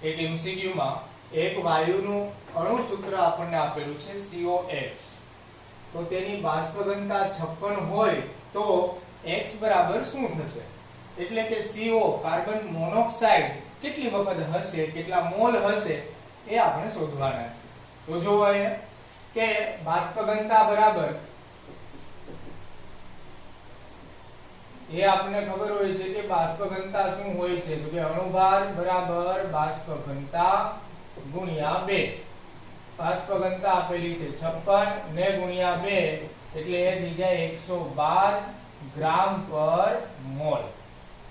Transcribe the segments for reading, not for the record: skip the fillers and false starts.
એક એમસીક્યુ માં એક વાયુનું અણુ સૂત્ર આપણને આપેલું છે COX, તો તેની બાષ્પ ઘનતા 56 હોય તો x બરાબર શું થશે? એટલે કે CO કાર્બન મોનોક્સાઇડ કેટલી વખત હશે, કેટલા મોલ હશે એ આપણે શોધવાના છે. તો જો અહીંયા કે બાષ્પ ઘનતા બરાબર એ આપણને ખબર હોય છે કે બાષ્પ ઘનતા શું હોય છે, તો કે અણુભાર બરાબર બાષ્પ ઘનતા ગુણ્યા 2. બાષ્પ ઘનતા આપેલી છે 56 ને ગુણ્યા 2 એટલે એ થઈ જાય 112 ગ્રામ પર મોલ.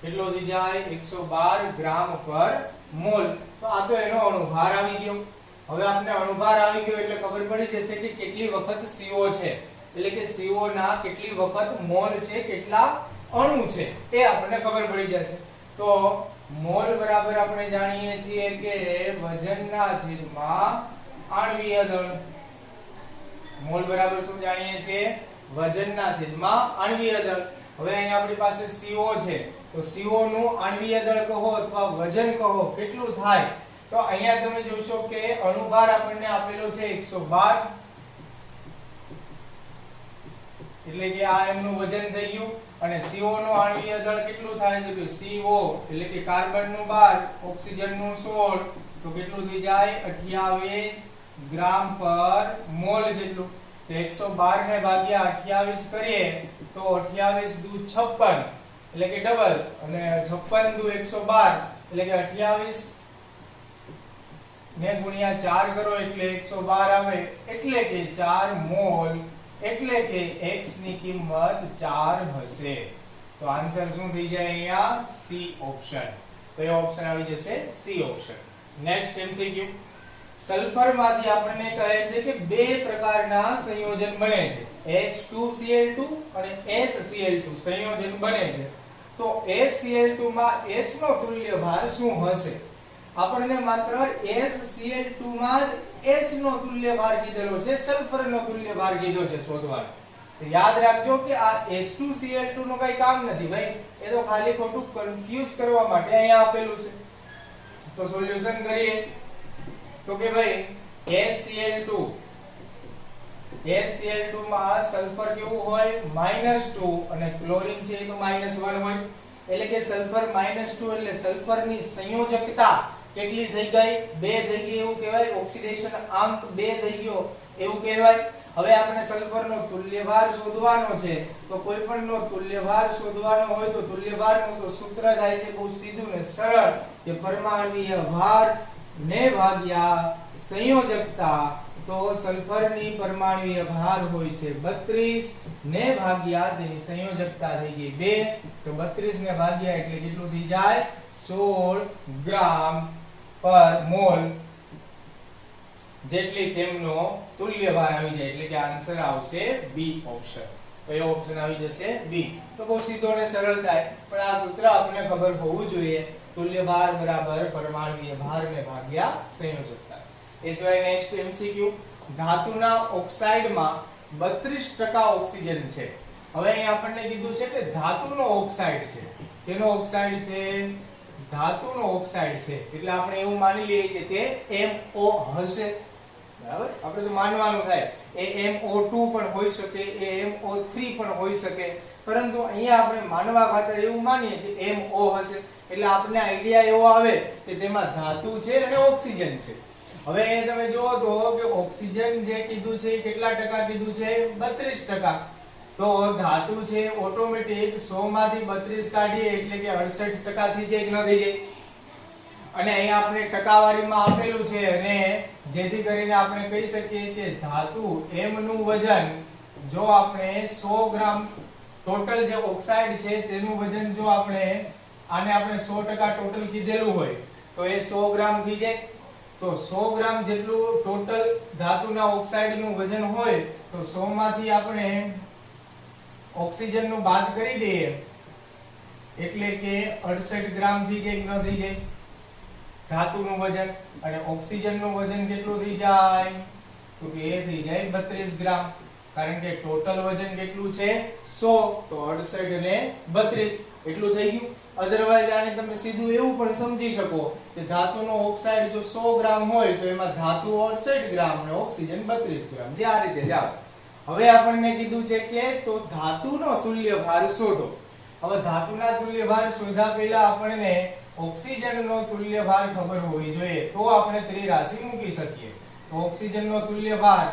કેટલો થઈ જાય? 112 ગ્રામ પર મોલ. તો આ તો એનો અણુભાર આવી ગયો. હવે આપણે અણુભાર આવી ગયો એટલે ખબર પડી જશે કે કેટલી વખત CO છે, એટલે કે CO ના કેટલી વખત મોલ છે, કેટલા અણુ છે એ આપણને ખબર પડી જશે. તો મોલ બરાબર આપણે જાણીએ છીએ કે વજનના છેદમાં આણ્વીય દળ. મોલ બરાબર શું જાણીએ છીએ? વજનના છેદમાં આણ્વીય દળ. હવે અહીંયા આપણી પાસે CO છે, તો CO નું આણ્વીય દળ કહો અથવા વજન કહો કેટલું થાય? તો અહીંયા તમે જોશો કે અણુભાર આપણને આપેલો છે 112, એટલે કે આ એમનું વજન થઈ ગયું. અને CO નું આણ્વીય દળ કેટલું થાય છે? કે CO એટલે કે કાર્બન નું 12, ઓક્સિજન નું 16, તો કેટલું થઈ જાય? 28 ગ્રામ પર મોલ જેટલું. તો 112 ને ભાગ્યા 28 કરીએ તો 28 દુ 56 એટલે કે ડબલ, અને 56 દુ 112 એટલે કે 28 ને ગુણ્યા 4 કરો એટલે 112 આવે, એટલે કે 4 મોલ, એટલે કે x ની કિંમત 4 હશે. તો આન્સર શું થઈ જાય અહીંયા? C option. તો એ ઓપ્શન આવી જશે C option. Next MCQ. Sulphur માંથી આપણને કહે છે કે બે પ્રકારના સંયોજન બને છે, H2Cl2 અને SCl2 સંયોજન બને છે. તો SCl2 માં S નો તુલ્ય ભાર શું હશે? આપણને માત્ર SCl2 માં જ S નો તુલ્ય ભાર કીધેલો છે, સલ્ફર નો તુલ્ય ભાર કીધો છે શોધવાનો. તો યાદ રાખજો કે આ H2Cl2 નું કઈ કામ નથી ભાઈ, એ તો ખાલી ખોટું કન્ફ્યુઝ કરવા માટે અહીંયા આપેલું છે. તો સોલ્યુશન કરીએ તો કે ભાઈ SCl2 માં સલ્ફર કેવું હોય? -2 અને ક્લોરીન છે એ તો -1 હોય, એટલે કે સલ્ફર -2 એટલે સલ્ફરની સંયોજકતા કેટલી થઈ ગઈ? 2 થઈ ગઈ એવું કહેવાય. ઓક્સિડેશન આંક 2 થઈ ગયો એવું કહેવાય. હવે આપણે સલ્ફરનો તુલ્યભાર શોધવાનો છે, તો કોઈ પણનો તુલ્યભાર શોધવાનો હોય તો તુલ્યભારનું તો સૂત્ર થાય છે બહુ સીધું ને સરળ, કે પરમાણ્વીય ભાર ને ભાગ્યા સંયોજકતા. તો સલ્ફરની પરમાણ્વીય ભાર હોય છે 32 ને ભાગ્યા તેની સંયોજકતા થઈ ગઈ 2, તો 32 ને ભાગ્યા એટલે કેટલું થઈ જાય? 16 ગ્રામ પર મોલ જેટલી તેમનો તુલ્યભાર આવી જાય, એટલે કે આન્સર આવશે B ઓપ્શન. કયો ઓપ્શન આવી જશે? B. તો બહુ સીધો અને સરળ થાય, પણ આ સૂત્ર આપણને ખબર હોવું જોઈએ. તુલ્યભાર બરાબર પરમાણ્વીય ભાર ને ભાગ્યા સંયોજકતા. એ સિવાય નેક્સ્ટ એમસીક્યુ. ધાતુના ઓક્સાઇડમાં 32% ઓક્સિજન છે. હવે અહીં આપણને કીધું છે કે ધાતુનો ઓક્સાઇડ છે. કેનો ઓક્સાઇડ છે? ધાતુનો ઓક્સાઇડ છે, એટલે આપણે એવું માની લઈએ કે તે MO હશે. બરાબર, આપણે તો માનવાનું થાય. એ MO2 પણ હોઈ શકે, એ MO3 પણ હોઈ શકે, પરંતુ અહીંયા આપણે માનવા ખાતર એવું માનીએ કે MO હશે, એટલે આપણને આઈડિયા એવો આવે કે તેમાં ધાતુ છે અને ઓક્સિજન છે. હવે તમે જુઓ તો કે ઓક્સિજન જે કીધું છે કેટલા ટકા કીધું છે? 32%. તો ધાતુ છે ઓટોમેટિક 100 માંથી 32 કાઢીએ એટલે કે 68% થઈ જાય કે ન થઈ જાય? અને અહીંયા આપણે ટકાવારીમાં આપેલું છે, અને જેથી કરીને આપણે કહી શકીએ કે ધાતુ M નું વજન જો આપણે 100 ગ્રામ ટોટલ જે ઓક્સાઇડ છે તેનું વજન જો આપણે આને આપણે 100% ટોટલ કીધેલું હોય તો એ 100 ગ્રામ થઈ જાય. તો 100 ગ્રામ જેટલું ટોટલ ધાતુના ઓક્સાઇડનું વજન હોય તો 100 માંથી આપણે ઓક્સિજન નું બાદ કરી દઈએ એટલે કે 68 ગ્રામ થઈ જાય કે ન થઈ જાય ધાતુનું વજન. અને ઓક્સિજનનું વજન કેટલું થઈ જાય? તો કે એ થઈ જાય 32 ગ્રામ. કારણ કે ટોટલ વજન કેટલું છે 100, તો 68 અને 32 એટલું થઈ ગયું. અધરવાઇઝ આને તમે સીધું એવું પણ સમજી શકો કે ધાતુનો ઓક્સાઇડ જો 100 ગ્રામ હોય તો એમાં ધાતુ 68 ગ્રામ અને ઓક્સિજન 32 ગ્રામ, જે આ રીતે જાવ. હવે આપણને કીધું છે કે તો ધાતુનો તુલ્ય ભાર શોધો. હવે ધાતુના તુલ્ય ભાર શોધ્યા પહેલા આપણને ઓક્સિજનનો તુલ્ય ભાર ખબર હોવી જોઈએ, તો આપણે ત્રિરાશિ મૂકી શકીએ. તો ઓક્સિજનનો તુલ્ય ભાર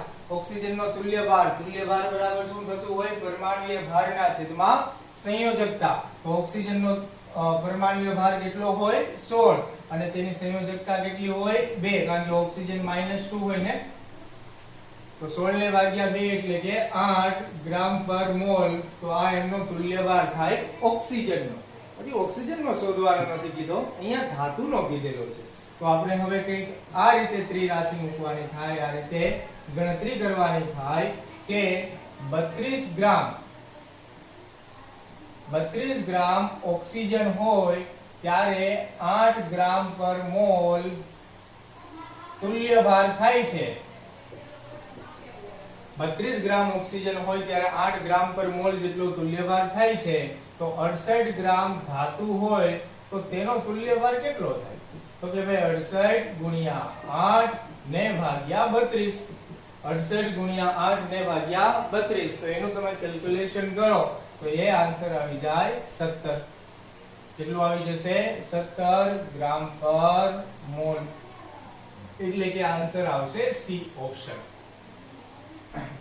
બરાબર શું થતું હોય? પરમાણુય ભારના છેદમાં સંયોજકતા. તો ઓક્સિજનનો પરમાણુય ભાર કેટલો હોય? 16, અને તેની સંયોજકતા કેટલી હોય? 2, કારણ કે ઓક્સિજન -2 હોય ને. તો 16 ને ભાગ્યા 2 એટલે કે 8 ગ્રામ પર મોલ. તો આ એમનો તુલ્ય ભાર થાય ઓક્સિજનનો. પછી ઓક્સિજનનો શોધવાનો નથી કીધો, અહીંયા ધાતુનો કીધેલો છે. તો આપણે હવે કંઈક આ રીતે ત્રિરાશિ મૂકવાની થાય, આ રીતે ગણતરી કરવાની થાય કે 32 ગ્રામ ઓક્સિજન હોય ત્યારે 8 ગ્રામ પર મોલ તુલ્ય ભાર થાય છે. 32 ગ્રામ ઓક્સિજન હોય ત્યારે 8 ગ્રામ પર મોલ જેટલો તુલ્ય ભાર થાય છે. તો 68 ગ્રામ ધાતુ હોય તો તેનો તુલ્ય ભાર કેટલો થાય? તો કે ભાઈ 68 ગુણ્યા 8 ને ભાગ્યા 32. 68 ગુણ્યા 8 ને ભાગ્યા 32, તો એનું તમે કેલ્ક્યુલેશન કરો તો એ આન્સર આવી જાય 17. કેટલું આવી જશે? 17 ગ્રામ પર મોલ. એટલે કે આન્સર આવશે સી ઓપ્શન.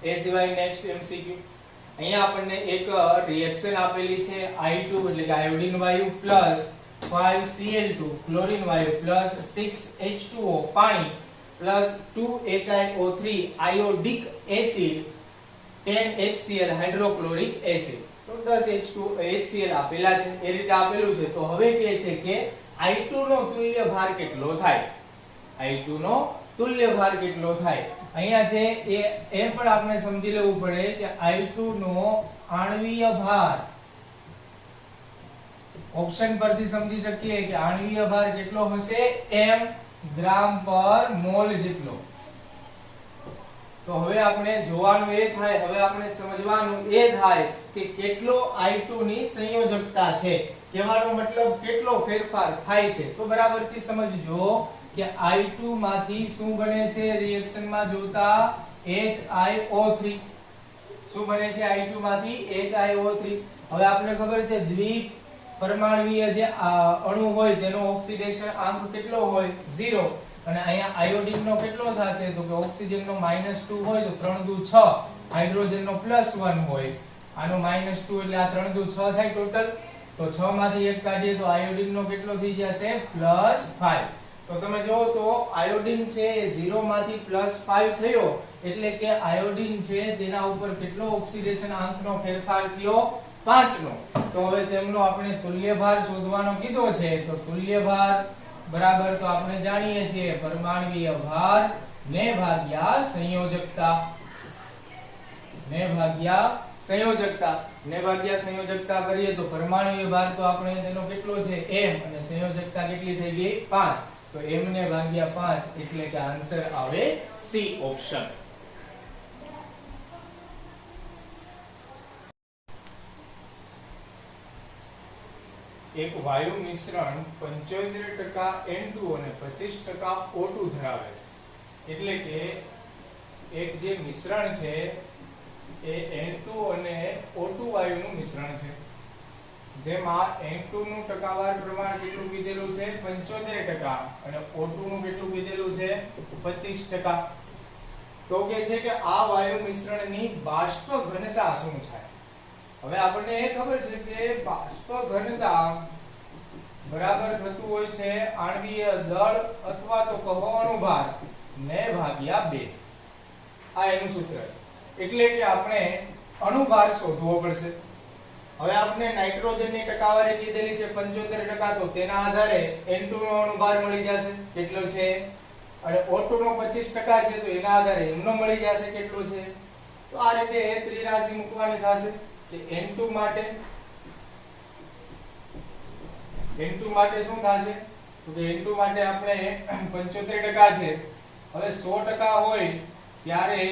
એ સિવાય નેક્સ્ટ એમસીક્યુ. અહીંયા આપણને એક રિએક્શન આપેલી છે I2 એટલે કે આયોડિન વાયુ પ્લસ 5Cl2 ક્લોરીન વાયુ પ્લસ 6H2O પાણી plus 2HiO3 iodic acid 10HCl hydrochloric acid. તો 10H2HCl આપેલા છે, એ રીતે આપેલું છે. તો હવે કહે છે કે I2 નો તુલ્ય ભાર કેટલો થાય? I2 નો તુલ્ય ભાર કેટલો થાય? અહીંયા છે એ પણ આપણે સમજી લેવું પડે કે I2 નો આણ્વીય ભાર ઓપ્શન પરથી સમજી શકીએ કે આણ્વીય ભાર કેટલો હશે? m ગ્રામ પર મોલ જેટલો. તો હવે આપણે જોવાનું એ થાય, હવે આપણે સમજવાનું એ થાય કે કેટલો I2 ની સંયોજકતા છે. કહેવાનો મતલબ કેટલો ફેરફાર થાય છે. તો બરાબરથી સમજજો કે I2 માંથી શું બને છે રિએક્શનમાં જોતા? HiO3. શું બને છે I2 માંથી? HiO3. હવે આપણે ખબર છે દ્વિ પરમાણુય જે અણુ હોય તેનો ઓક્સિડેશન આંક કેટલો હોય? 0. અને અહીંયા આયોડિન નો કેટલો થશે? તો કે ઓક્સિજન નો -2 હોય તો 3 દુ 6, હાઇડ્રોજન નો +1 હોય. આનો -2 એટલે આ 3 દુ 6 થાય ટોટલ. તો 6 માંથી 1 કાઢીએ તો આયોડિન નો કેટલો થઈ જશે? +5. તો તમે જો તો આયોડિન છે એ 0 માંથી +5 થયો એટલે કે આયોડિન છે તેના ઉપર કેટલો ઓક્સિડેશન આંકનો ફેરફાર થયો? 5 નો. તો હવે તેમનો આપણે તુલ્ય ભાર શોધવાનો કીધો છે. તો તુલ્ય ભાર બરાબર તો આપણે જાણીએ છીએ પરમાણુય ભાર ને ભાગ્યા સંયોજકતા. ને ભાગ્યા સંયોજકતા કરીએ તો પરમાણુય ભાર તો આપણે તેનો કેટલો છે? m, અને સંયોજકતા કેટલી થઈ ગઈ? 5. તો m ને ભાગ્યા 5 એટલે કે આન્સર આવે સી ઓપ્શન. એક વાયુ મિશ્રણ 75% N2 અને 25% O2 ધરાવે છે. એટલે કે એક જે મિશ્રણ છે એ N2 અને O2 વાયુનું મિશ્રણ છે, જેમાં N2 નું ટકાવાર પ્રમાણ કેટલું કીધેલું છે? 75%, અને O2 નું કેટલું કીધેલું છે? 25%. તો કે છે કે આ વાયુ મિશ્રણની બાષ્પ ઘનતા શું છે? હવે આપણને એ ખબર છે કે બાષ્પ ઘનતા બરાબર થતું હોય છે આણ્વીય દળ અથવા તો કહો અણુભાર ને ભાગ્યા 2. આ એનું સૂત્ર છે. એટલે કે આપણે અણુભાર શોધવો પડશે. હવે આપણે નાઇટ્રોજનની ટકાવારી કીધેલી છે 75%, તો તેના આધારે N2 નો અણુભાર મળી જશે કેટલો છે, અને O2 નો 25% છે તો એના આધારે એમનો મળી જશે કેટલો છે. તો આ રીતે ત્રિરાશિ મૂકવાની થશે કે N2 માટે શું થશે? તો કે N2 માટે આપણે 75% છે. હવે 100% હોય ત્યારે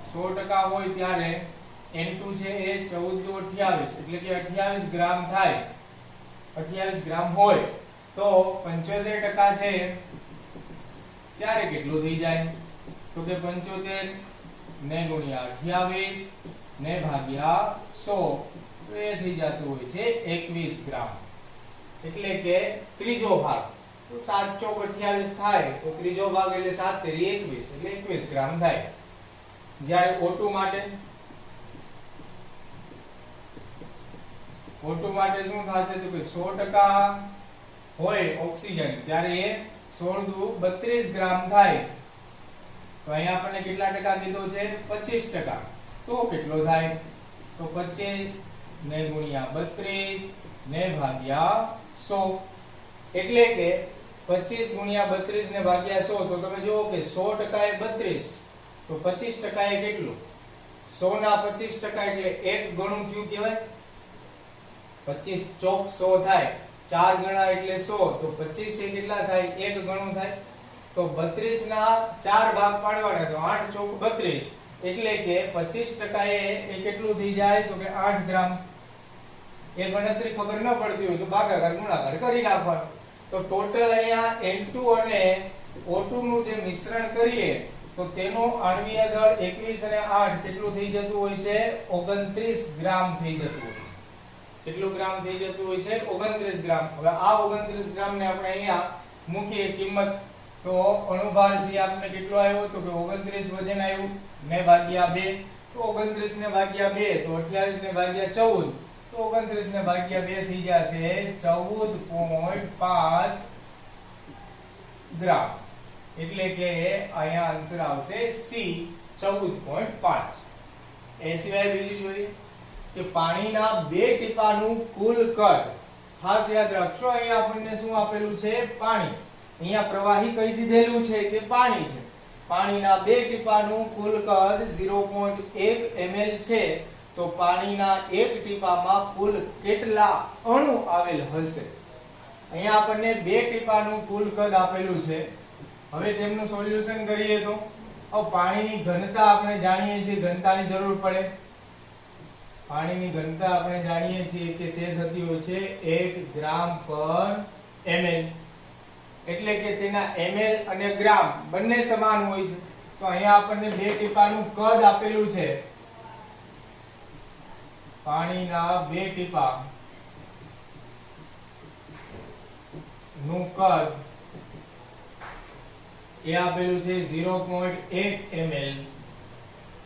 100% 100% હોય ત્યારે N2 છે એ 14 દુ 28 એટલે કે 28 ગ્રામ થાય. 28 ગ્રામ હોય તો 75% છે ત્યારે કેટલું થઈ જાય? તો કે 75 ને ગુણ્યા 28 ને ભાગ્યા 100 તો એ થઈ જતું હોય છે 21 ગ્રામ. એટલે કે ત્રીજો ભાગ. તો 7 ચોક 28 થાય તો ત્રીજો ભાગ એટલે 7 તેરી 21 એટલે 21 ગ્રામ થાય. જ્યારે O2 માટે શું થશે? તો કે 100% હોય ઓક્સિજન ત્યારે એ 16 દુ 32 ગ્રામ થાય. તો અહીંયા આપણને કેટલા ટકા કીધો છે? 25%. તો કેટલો થાય? તો 25 ને ગુણ્યા 32 ને ભાગ્યા 100 એટલે કે 25 ગુણ્યા 32 ને ભાગ્યા 100 તો તમે જુઓ કે 100% એ 32 તો 25% એ કેટલું? 100 ના 25% એટલે 1 ગણું થયું કહેવાય. 25 ચોક 100 થાય 4 ગણા એટલે 100 તો 25 એ કેટલા થાય? 1 ગણું થાય. તો 32 ના 4 ભાગ પાડવાના તો 8 ચોક 32 એટલે કે 25% એ કેટલું થઈ જાય? તો કે 8 ગ્રામ. એ ગણતરી ખબર ન પડતી હોય તો ભાગાકાર ગુણાકાર કરી નાખવાનો. તો ટોટલ અહીંયા N2 અને O2 નું જે મિશ્રણ કરીએ તો તેનું આણ્વીય દળ 21 અને 8 કેટલું થઈ જતું હોય છે? 29 ગ્રામ થઈ જતું હોય છે. કેટલું ગ્રામ થઈ જતું હોય છે? 29 ગ્રામ. હવે આ 29 ગ્રામ ને આપણે અહીંયા મૂકીએ કિંમત તો અણુભાર છે આપણે કેટલો આવ્યો? તો કે 29 વજન આવ્યું ને ભાગ્યા 2 તો 29 ને ભાગ્યા 2 તો 28 ને ભાગ્યા 14 તો 29 ને ભાગ્યા 2 થઈ જશે 14.5 ગ્રામ. એટલે કે અહીંયા આન્સર આવશે C 14.5. એ સિવાય બીજું જોઈએ કે પાણીના 2 ટીપાનું કુલ કદ. ખાસ યાદ રાખજો અહીંયા આપણને શું આપેલું છે? પાણી. અહીંયા પ્રવાહી કહી દીધેલું છે કે પાણી છે. પાણીના 2 ટીપાનું કુલ કદ 0.1 ml છે તો પાણીના 1 ટીપામાં કુલ કેટલા અણુ આવેલ હશે? અહીંયા આપણને 2 ટીપાનું કુલ કદ આપેલું છે. હવે તેમનું સોલ્યુશન કરીએ તો હવે પાણીની ઘનતા આપણે જાણીએ છીએ, ઘનતાની જરૂર પડે. પાણીની ઘનતા આપણે જાણીએ છીએ કે તે થતી હોય છે 1 ગ્રામ પર ml. એટલે કે તેના ml અને ગ્રામ બંને સમાન હોય છે. તો અહીંયા આપણને 2 ટીપાનું કદ આપેલું છે. પાણીના 2 ટીપા નું કદ એ આપેલું છે 0.1 ml.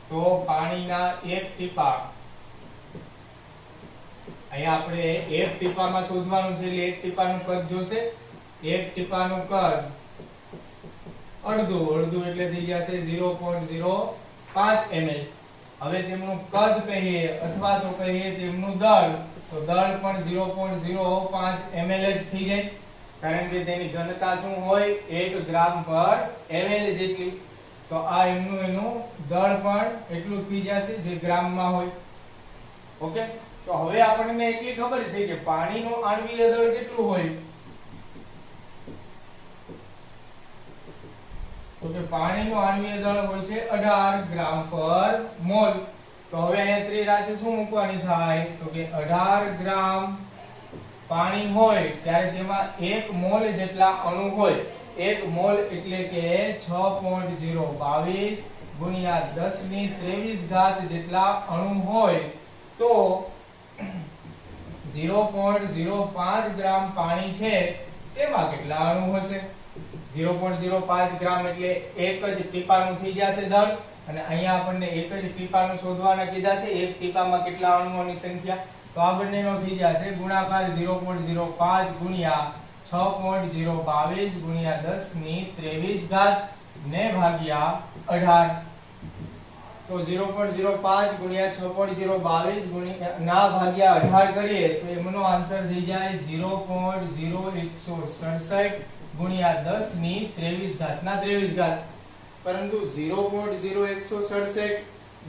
તો પાણીના 1 ટીપા અહીંયા આપણે 1 ટીપામાં શોધવાનું છે એટલે 1 ટીપાનું કદ જોશે. 1 ટીપાનું કદ અડધું એટલે થઈ જશે 0.05 ml. હવે તેમનું કદ કહીએ અથવા તો કહીએ તેમનું દળ તો દળ પણ 0.05 ml જ થઈ જાય કારણ કે તેની ઘનતા શું હોય? 1 ગ્રામ પર ml જેટલી. તો આ એનું દળ પણ એટલું થઈ જશે જે ગ્રામમાં હોય. ઓકે. તો હવે આપણને એટલી ખબર છે કે પાણીનું આણ્વીય દળ કેટલું હોય? તો કે પાણીનું આણ્વીય દળ હોય છે 18 ગ્રામ પર મોલ. તો હવે અહીંયા ત્રિરાશિ શું મૂકવાની થાય? તો કે 18 ગ્રામ પાણી હોય ત્યારે તેમાં 1 મોલ જેટલા અણુ હોય. 1 મોલ એટલે કે 6.022 ગુણ્યા 10 ની 23 ઘાત જેટલા અણુ હોય તો 0.05 ગ્રામ પાણી છે તેમાં કેટલા અણુ હશે? 0.05 ગ્રામ એટલે એક જ ટીપાનું થઈ જશે દળ. અને અહીંયા આપણને એક જ ટીપાનું શોધવાના કીધા છે. એક ટીપામાં કેટલા અણુઓની સંખ્યા? તો આ બંનેનો થઈ જશે ગુણાકાર 0.05 ગુણ્યા 6.022 ગુણ્યા 10 ની 23 ઘાત ને ભાગ્યા 18. તો 0.05 ગુણ્યા 6.022 ગુણ્યા ના ભાગ્યા 18 કરીએ તો એમનો આન્સર થઈ જાય 0.0167 ગુણ્યા 10 ની 23 ઘાત ના 23 ઘાત. પરંતુ 0.0167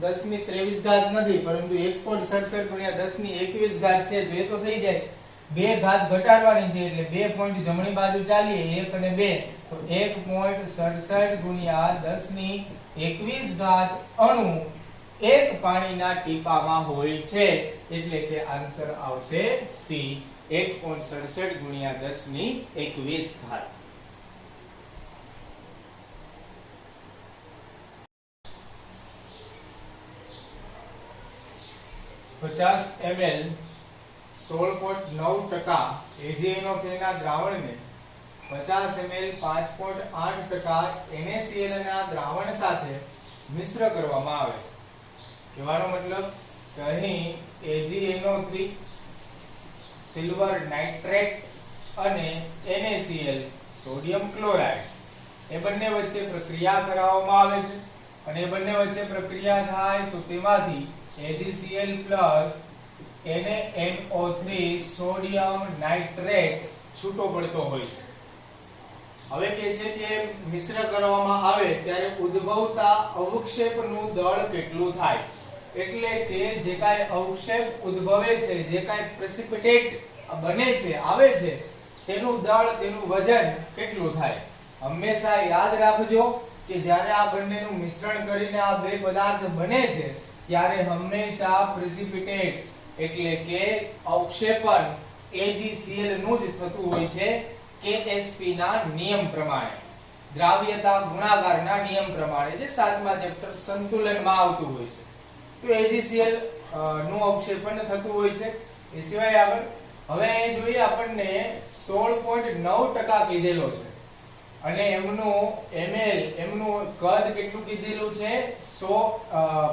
10 ની 23 ઘાત નથી પરંતુ 1.67 ગુણ્યા 10 ની 21 ઘાત છે તો એ તો થઈ જાય. બે ઘાત ઘટાડવાની છે એટલે 2 પોઈન્ટ જમણી બાજુ ચાલીએ 1 અને 2 તો 1.67 ગુણ્યા 10 ની 21 ઘાત અણુ એક પાણીના ટીપામાં હોય છે એટલે કે આન્સર આવશે સી 1.67 ગુણ્યા 10 ની 21 ઘાત. પચાસ ml 16.9% AgNO3 ના દ્રાવણને 50 ml 5.8% NaCl ના દ્રાવણ સાથે મિશ્ર કરવામાં આવે છે. કહેવાનો મતલબ કે અહીં AgNO3 સિલ્વર નાઇટ્રેટ અને NaCl સોડિયમ ક્લોરાઇડ એ બંને વચ્ચે પ્રક્રિયા કરાવવામાં આવે છે અને એ બંને વચ્ચે પ્રક્રિયા થાય તો તેમાંથી AgCl NaNO3 સોડિયમ નાઇટ્રેટ છૂટો પડતો હોય છે. હવે કે છે કે મિશ્ર કરવામાં આવે ત્યારે ઉદ્ભવતા અવક્ષેપનું દળ કેટલું થાય, એટલે કે જે કાંઈ અવક્ષેપ ઉદ્ભવે છે, જે કાંઈ પ્રેસિપિટેટ બને છે, આવે છે, તેનું દળ, તેનું વજન કેટલું થાય. હંમેશા યાદ રાખજો કે જ્યારે આ બંનેનું મિશ્રણ કરીને આ બે પદાર્થ બને છે ત્યારે હંમેશા પ્રેસિપિટેટ એટલે કે અવક્ષેપણ AgCl નું જ થતું હોય છે KSP ના નિયમ પ્રમાણે, દ્રાવ્યતા ગુણાકારના નિયમ પ્રમાણે, જે 7મા ચેપ્ટર સંતુલનમાં આવતું હોય છે. તો AgCl નું અવક્ષેપણ થતું હોય છે. એ સિવાય આગળ હવે અહીં જોઈએ આપણને 16.9% કીધેલો છે અને એમનું ml એમનું કદ કેટલું કીધેલું છે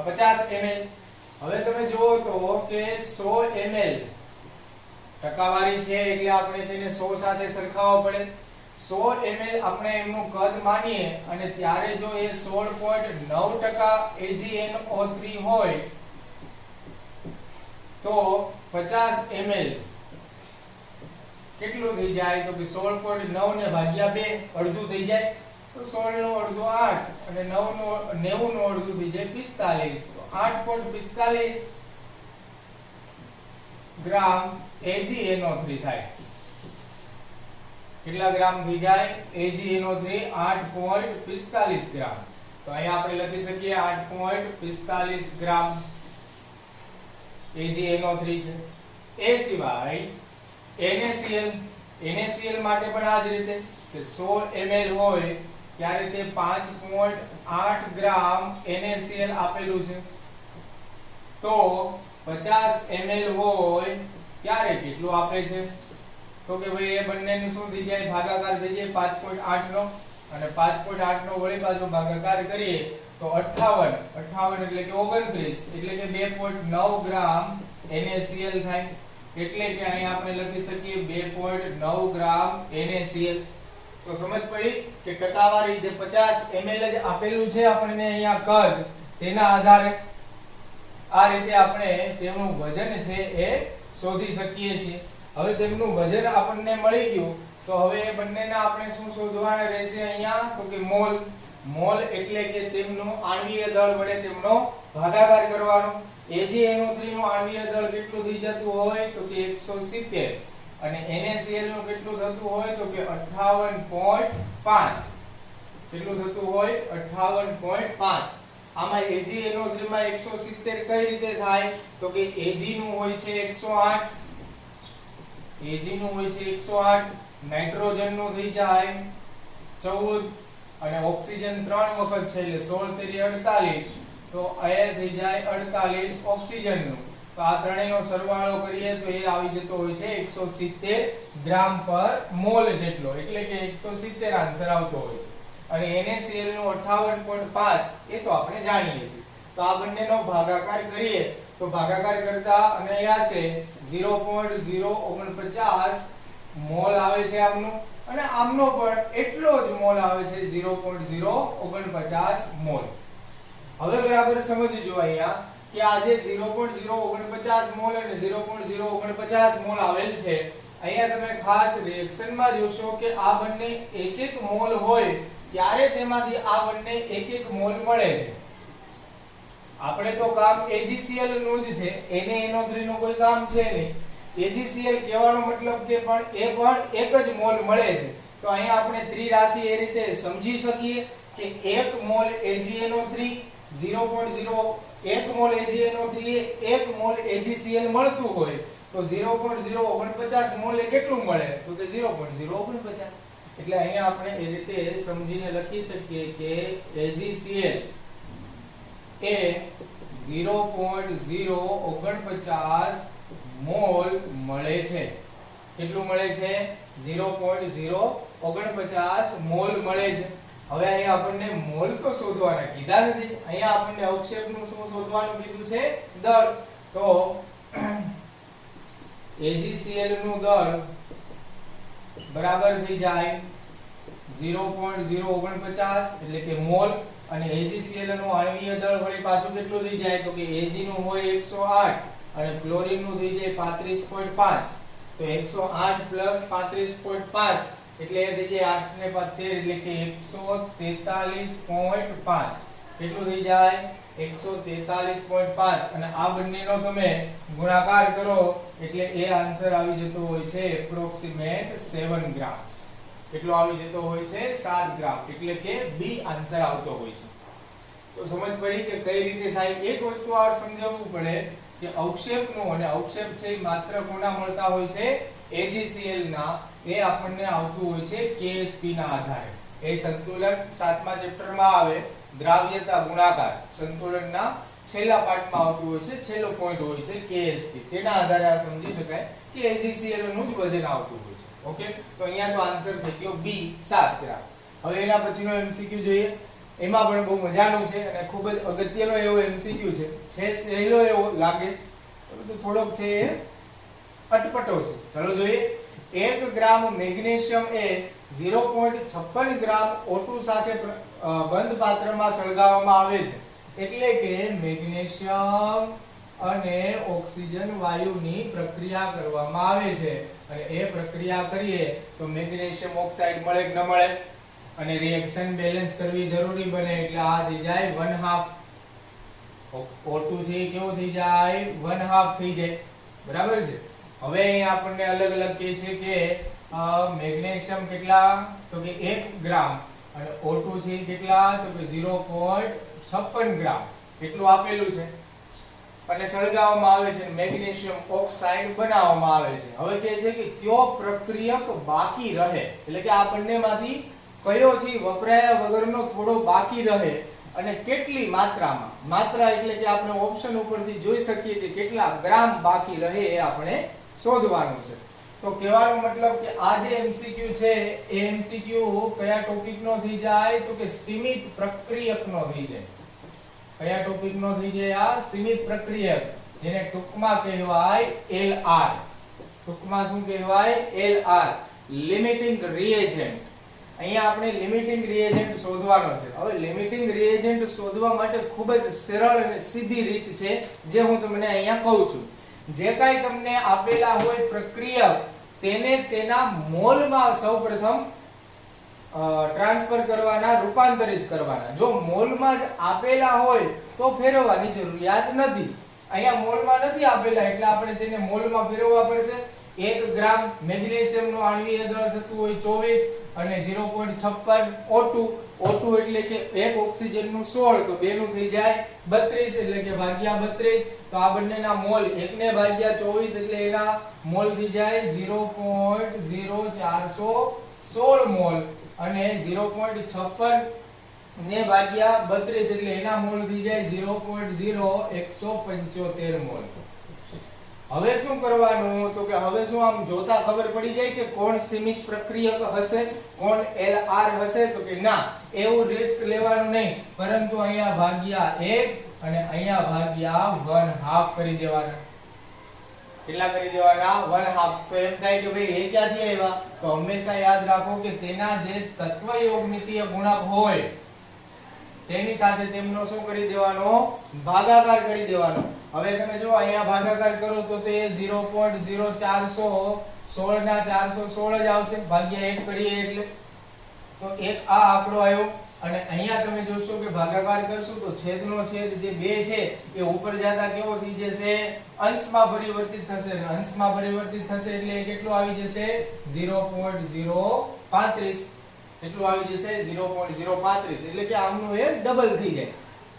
50 ml. હવે તમે જુઓ તો કે 100 ml ટકાવારી છે એટલે આપણે તેને 100 સાથે સરખાવવા પડે. 100 ml આપણે એમનું કદ માનીએ અને ત્યારે જો એ 16.9% AgNO3 હોય તો 50 ml કેટલું થઈ જાય તો કે 16.9 ને ભાગ્યા 2 અડધું થઈ જાય. તો 16 નું અડધું 8 અને 9 નું 90 નું અડધું થઈ જાય 45. તો 8.45 ગ્રામ AgNO3 થાય. કેટલા ગ્રામ થઈ જાય AgNO3? 8.45 ગ્રામ. તો અહીંયા આપણે લખી શકીએ 8.45 ગ્રામ AgNO3 છે. એ સિવાય NaCl માટે પણ આ જ રીતે કે 100 ml હોય ત્યારે તે 5.8 ગ્રામ NaCl આપેલું છે. તો 50 ml હોય ત્યારે કેટલું આપે છે તો કે ભાઈ એ બંનેનું શું થઈ જાય ભાગાકાર થઈ જાય 5.8 નો અને 5.8 નો વળી પાછો ભાગાકાર કરીએ તો 58 એટલે કે 29 એટલે કે 2.9 ગ્રામ NaCl થાય. એટલે કે અહીં આપણે લખી શકીએ 2.9 ગ્રામ NaCl. તો સમજ પડી કે ટકાવારી જે 50 ml જ આપેલું છે આપણને અહીંયા કદ, તેના આધારે આ રીતે આપણે તેમનું વજન છે એ શોધી શકીએ છીએ. હવે તેમનું વજન આપણને મળી ગયું તો હવે એ બંનેના આપણે શું શોધવાના રહેશે અહીંયા તો કે મોલ. મોલ એટલે કે તેમનું આણ્વીય દળ વડે તેમનો ભાગાકાર કરવાનો. AgNO3 નું આણ્વીય દળ કેટલું થઈ જતું હોય તો કે 170 અને NaCl નું કેટલું થતું હોય તો કે 58.5. કેટલું થતું હોય 58.5. આમાં AgNO3 માં 170 કઈ રીતે થાય તો કે Ag નું હોય છે 108, Ag નું હોય છે 108, નાઇટ્રોજન નું થઈ જાય 14 અને ઓક્સિજન 3 વખત છે એટલે 16 તેરી 48. તો આ થઈ જાય 48 ઓક્સિજન નું. તો આ ત્રણેયનો સરવાળો કરીએ તો એ આવી જતો હોય છે 170 ગ્રામ પર મોલ જેટલો, એટલે કે 170 આન્સર આવતો હોય છે. અને NaCl નું 58.5 એ તો આપણે જાણીએ છીએ. તો આ બંનેનો ભાગાકાર કરીએ તો ભાગાકાર કરતા અને અહીંયા છે 0.049 મોલ આવે છે આમનું અને આમનો પણ એટલો જ મોલ આવે છે 0.049 મોલ. હવે બરાબર સમજજો અહીંયા કે આ જે 0.049 મોલ અને 0.049 મોલ આવેલ છે, અહીંયા તમે ખાસ રિએક્શનમાં જોશો કે આ બંને એક એક મોલ હોય ત્યારે તેમાંથી આ બંને એક એક મોલ મળે છે. આપણે તો કામ AgCl નું જ છે, NaNO3 નું કોઈ કામ છે નહીં. AgCl કહેવાનો મતલબ કે પણ એ પણ એક જ મોલ મળે છે. તો અહીંયા આપણે ત્રિરાશિ એ રીતે સમજી શકીએ કે 1 મોલ AgNO3 0.049 1 મોલ AgNO થી 1 મોલ AgCl મળતું હોય તો 0.049 મોલે કેટલું મળે તો કે 0.049. એટલે અહીંયા આપણે એ રીતે સમજીને લખી શકીએ કે AgCl એ 0.049 મોલ મળે છે. કેટલું મળે છે 0.049 મોલ મળે છે. હવે અહીંયા આપણને મોલ તો શોધવાના કીધા નથી, અહીંયા આપણને અવક્ષેપનું શું શોધવાનું કીધું છે દળ. તો AgCl નું દળ બરાબર થઈ જાય 0.049 એટલે કે મોલ, અને AgCl નું આણ્વીય દળ વળી પાછું કેટલું થઈ જાય તો કે Ag નું હોય 108 અને ક્લોરીન નું થઈ જાય 35.5. તો 108 પ્લસ 35.5 એટલે એ થઈ જાય 8 ને 13 એટલે કે 143.5. કેટલું થઈ જાય 143.5 અને આ બંનેનો તમે ગુણાકાર કરો એટલે એ આન્સર આવી જતો હોય છે એપ્રોક્સિમેટ 7 ગ્રામ્સ. કેટલો આવી જતો હોય છે 7 ગ્રામ, એટલે કે બી આન્સર આવતો હોય છે. તો સમજ પડી કે કઈ રીતે થાય. એક વસ્તુ આ સમજાવવું પડે કે અવક્ષેપનું, અને અવક્ષેપ છે માત્ર કોના મળતા હોય છે AgCl ના, એ આપણને આવતું હોય છે KSP ના આધારે. એ સંતુલન 7મા ચેપ્ટરમાં આવે, દ્રાવ્યતા ગુણાકાર સંતુલનના છેલ્લા પાઠમાં આવતું હોય છે, છેલ્લો પોઈન્ટ હોય છે KSP. તેના આધારે આ સમજી શકાય કે AgCl નું જ વજન આવતું હોય છે. ઓકે, તો અહીંયા તો આન્સર થઈ ગયો B 7 ગ્રામ. હવે એના પછીનો MCQ જોઈએ. એમાં પણ બહુ મજાનું છે અને ખૂબ જ અગત્યનો એવો MCQ છે સહેલો એવો લાગે પરંતુ થોડોક છે એ અટપટો છે. ચાલો જોઈએ. 1 ગ્રામ મેગ્નેશિયમ એ 0.56 ગ્રામ O2 સાથે બંધ પાત્રમાં સળગાવવામાં આવે છે. એટલે કે મેગ્નેશિયમ અને ઓક્સિજન વાયુની પ્રક્રિયા કરવામાં આવે છે, અને એ પ્રક્રિયા કરીએ તો મેગ્નેશિયમ ઓક્સાઇડ મળે કે ન મળે, અને રિએક્શન બેલેન્સ કરવી જરૂરી બને. એટલે આ થઈ જાય 1/2. O2 છે કેવો થઈ જાય 1/2 થઈ જાય. બરાબર છે. હવે અહીં આપણને અલગ અલગ કહે છે કે મેગ્નેશિયમ કેટલા તો કે 1 ગ્રામ અને O2 છે કેટલા તો કે 0.56 ગ્રામ. કેટલું આપેલું છે અને સળગાવવામાં આવે છે, મેગ્નેશિયમ ઓક્સાઇડ બનાવવામાં આવે છે. હવે કહે છે કે કયો પ્રક્રિયક બાકી રહે, એટલે કે આ બંનેમાંથી કયો છે વપરાયા વગરનો થોડો બાકી રહે અને કેટલી માત્રામાં. માત્રા એટલે કે આપણે ઓપ્શન ઉપરથી જોઈ શકીએ કે કેટલા ગ્રામ બાકી રહે એ આપણે શોધવાનું છે. તો કહેવાનો મતલબ કે આ જે MCQ છે એ MCQ કયા ટોપિકનો થઈ જાય તો કે સીમિત પ્રક્રિયકનો થઈ જાય. કયા ટોપિકનો થઈ જાય આ સીમિત પ્રક્રિયક, જેને ટૂંકમાં કહેવાય LR. ટૂંકમાં શું કહેવાય LR, લિમિટિંગ રિએજન્ટ. અહીંયા આપણે લિમિટિંગ રિએજન્ટ શોધવાનો છે. હવે લિમિટિંગ રિએજન્ટ શોધવા માટે ખૂબ જ સરળ અને સીધી રીત છે જે હું તમને અહીંયા કહું છું. જે કાંઈ તમને આપેલા હોય પ્રક્રિયક તેને તેના મોલમાં સૌપ્રથમ ટ્રાન્સફર કરવાના, રૂપાંતરિત કરવાના. જો મોલમાં જ આપેલા હોય તો ફેરવવાની જરૂરિયાત નથી. અહીંયા મોલમાં નથી આપેલા એટલે આપણે તેને મોલમાં ફેરવવા પડશે. 1 ગ્રામ મેગ્નેશિયમનું આણ્વીય દળ થતું હોય 24 અને 0.56 O2 એટલે કે 1 ઓક્સિજનનું 16 તો 2 નું થઈ જાય 32 એટલે કે ભાગ્યા 32. તો આ બંનેના મોલ 1 ને ભાગ્યા 24 એટલે એના મોલ થઈ જાય 0.0416 મોલ, અને 0.56 ને ભાગ્યા 32 એટલે એના મોલ થઈ જાય 0.0175 મોલ. હવે શું કરવાનું તો કે હવે શું આમ જોતા ખબર પડી જાય કે કોણ સીમિત પ્રક્રિયક હશે, કોણ LR હશે તો કે ના, એવું રિસ્ક લેવાનું નહીં, પરંતુ અહીંયા ભાગ્યા 1 અને અહીંયા ભાગ્યા 1/2 કરી દેવાના. કેટલા કરી દેવાના 1/2. તો એમ થાય કે ભાઈ એ ક્યાંથી આવ્યા, તો હંમેશા યાદ રાખો કે તેના જે તત્વ યોગમિતીય ગુણક હોય તેની સાથે તેમનો શું કરી દેવાનો ભાગાકાર કરી દેવાનો. હવે તમે જો અહીંયા ભાગાકાર કરો તો તે 0.0416 ના 416 જ આવશે, ભાગ્યા 1 કરીએ એટલે તો એક આ આંકડો આવ્યો. અને અહીંયા તમે જોશો કે ભાગાકાર કરશો તો છેદનો છેદ જે 2 છે એ ઉપર જતા કેવો થઈ જશે, અંશમાં પરિવર્તિત થશે, અને અંશમાં પરિવર્તિત થશે એટલે કેટલું આવી જશે 0.035. કેટલું આવી જશે 0.035 એટલે કે આમનું એ ડબલ થઈ જાય.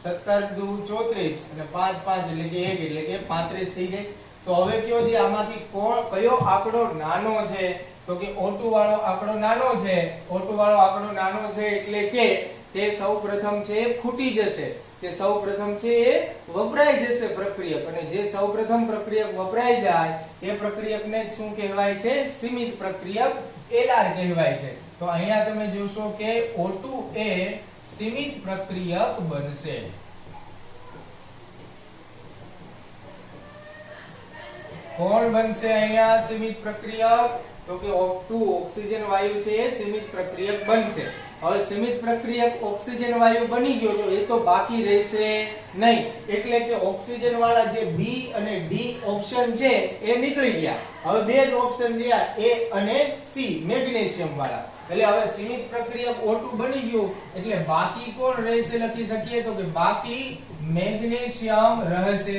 17 દુ 34 અને 5 5 એટલે કે 1 એટલે કે 35 થઈ જાય. તો હવે કયો જે આમાંથી કયો આંકડો નાનો છે? તો કે O2 વાળો આંકડો નાનો છે. O2 વાળો આંકડો નાનો છે એટલે કે તે સૌપ્રથમ છે ખૂટી જશે. તે સૌપ્રથમ છે એ વપરાઈ જશે પ્રક્રિયક, અને જે સૌપ્રથમ પ્રક્રિયક વપરાઈ જાય એ પ્રક્રિયકને શું કહેવાય છે? સીમિત પ્રક્રિયક LR કહેવાય છે. તો અહીંયા તમે જોશો કે O2 એ સીમિત પ્રક્રિયક બનશે. કોણ બનશે અહીંયા સીમિત પ્રક્રિયક? તો કે O2 ઓક્સિજન વાયુ છે એ સીમિત પ્રક્રિયક બનશે. હવે સીમિત પ્રક્રિયક ઓક્સિજન વાયુ બની ગયો તો એ તો બાકી રહેશે નહીં, એટલે કે ઓક્સિજન વાળા જે B અને D ઓપ્શન છે એ નીકળી ગયા. હવે બે જ ઓપ્શન રહ્યા, A અને C મેગ્નેશિયમ વાળા. એટલે હવે સીમિત પ્રક્રિયક O2 બની ગયું એટલે બાકી કોણ રહેશે લખી શકીએ? તો કે બાકી મેગ્નેશિયમ રહેશે.